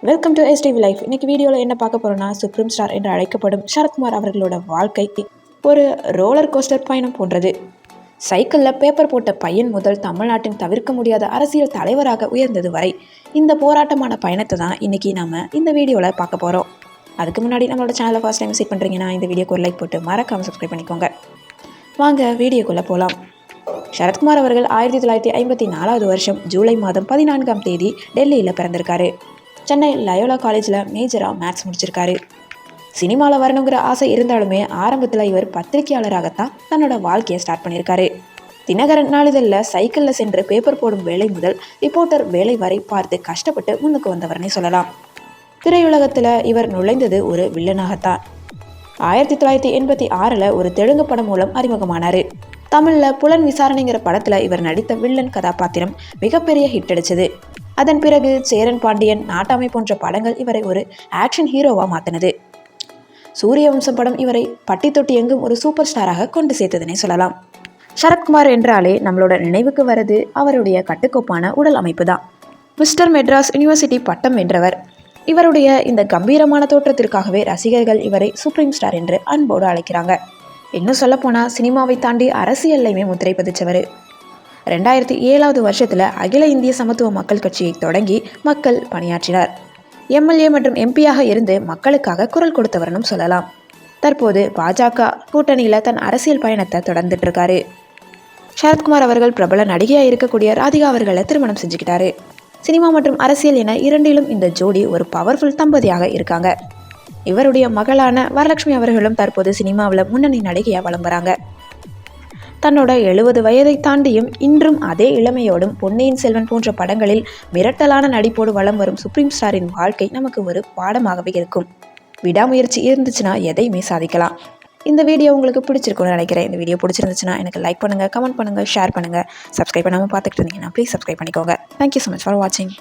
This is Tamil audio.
Welcome to STV life. இன்னைக்கு வீடியோவில் என்ன பார்க்க போகிறோன்னா, சுப்ரீம் ஸ்டார் என்று அழைக்கப்படும் சரத்குமார் அவர்களோட வாழ்க்கை ஒரு ரோலர் கோஸ்டர் பயணம் போன்றது. சைக்கிளில் பேப்பர் போட்ட பையன் முதல் தமிழ்நாட்டின் தவிர்க்க முடியாத அரசியல் தலைவராக உயர்ந்தது வரை இந்த போராட்டமான பயணத்தை தான் இன்றைக்கி நம்ம இந்த வீடியோவில் பார்க்க போகிறோம். அதுக்கு முன்னாடி நம்மளோட சேனலை ஃபர்ஸ்ட் டைம் விசிட் பண்ணுறீங்கன்னா இந்த வீடியோக்கு ஒரு லைக் போட்டு மறக்காமல் சப்ஸ்கிரைப் பண்ணிக்கோங்க. வாங்க வீடியோக்குள்ளே போகலாம். சரத்குமார் அவர்கள் 1954 வருஷம் ஜூலை மாதம் 14ஆம் தேதி டெல்லியில் பிறந்திருக்காரு. சென்னை லயோலா காலேஜில் மேஜராக மேத்ஸ் முடிச்சிருக்காரு. சினிமாவில் வரணுங்கிற ஆசை இருந்தாலுமே ஆரம்பத்தில் இவர் பத்திரிகையாளராகத்தான் தன்னோட வாழ்க்கையை ஸ்டார்ட் பண்ணியிருக்காரு. தினகரன் நாளிதழில் சைக்கிளில் சென்று பேப்பர் போடும் வேலை முதல் ரிப்போர்ட்டர் வேலை வரை பார்த்து கஷ்டப்பட்டு முன்னுக்கு வந்தவர்னே சொல்லலாம். திரையுலகத்தில் இவர் நுழைந்தது ஒரு வில்லனாகத்தான். 1986 ஒரு தெலுங்கு படம் மூலம் அறிமுகமானார். தமிழில் புலன் விசாரணைங்கிற படத்தில் இவர் நடித்த வில்லன் கதாபாத்திரம் மிகப்பெரிய ஹிட் அடிச்சது. அதன் பிறகு சேரன் பாண்டியன், நாட்டாமை போன்ற படங்கள் இவரை ஒரு ஆக்ஷன் ஹீரோவாக மாற்றினது. சூரிய வம்சம் படம் இவரை பட்டி தொட்டி எங்கும் ஒரு சூப்பர் ஸ்டாராக கொண்டு சேர்த்ததுனே சொல்லலாம். சரத்குமார் என்றாலே நம்மளோட நினைவுக்கு வரது அவருடைய கட்டுக்கோப்பான உடல் அமைப்பு தான். மிஸ்டர் மெட்ராஸ் யூனிவர்சிட்டி பட்டம் வென்றவர். இவருடைய இந்த கம்பீரமான தோற்றத்திற்காகவே ரசிகர்கள் இவரை சுப்ரீம் ஸ்டார் என்று அன்போடு அழைக்கிறாங்க. இன்னும் சொல்லப்போனால் சினிமாவை தாண்டி அரசியல்லையுமே முத்திரை பதிச்சவர். 2007 வருஷத்தில் அகில இந்திய சமத்துவ மக்கள் கட்சியை தொடங்கி மக்கள் பணியாற்றினார். எம்எல்ஏ மற்றும் எம்பியாக இருந்து மக்களுக்காக குரல் கொடுத்தவர்னும் சொல்லலாம். தற்போது பாஜக கூட்டணியில் தன் அரசியல் பயணத்தை தொடர்ந்துட்டு இருக்காரு. சரத்குமார் அவர்கள் பிரபல நடிகையாக இருக்கக்கூடிய ராதிகா அவர்களை திருமணம் செஞ்சுக்கிட்டாரு. சினிமா மற்றும் அரசியல் என இரண்டிலும் இந்த ஜோடி ஒரு பவர்ஃபுல் தம்பதியாக இருக்காங்க. இவருடைய மகளான வரலட்சுமி அவர்களும் தற்போது சினிமாவில் முன்னணி நடிகையாக வலம் வராங்க. தன்னோட 70 வயதை தாண்டியும் இன்றும் அதே இளமையோடும் பொன்னியின் செல்வன் போன்ற படங்களில் மிரட்டலான நடிப்போடு வலம் வரும் சுப்ரீம் ஸ்டாரின் வாழ்க்கை நமக்கு ஒரு பாடமாகவே இருக்கும். விடாமுயற்சி இருந்துச்சுன்னா எதையுமே சாதிக்கலாம். இந்த வீடியோ உங்களுக்கு பிடிச்சிருக்கும்னு நினைக்கிறேன். இந்த வீடியோ பிடிச்சிருந்துச்சுன்னா எனக்கு லைக் பண்ணுங்கள், கமெண்ட் பண்ணுங்கள், ஷேர் பண்ணுங்கள். சப்ஸ்கிரைப் பண்ணாமல் பார்த்துக்கிட்டு இருந்தீங்கன்னா ப்ளீஸ் சப்ஸ்கிரைப் பண்ணிக்கோங்க. தேங்க்யூ ஸோ மச் ஃபார் வாட்சிங்.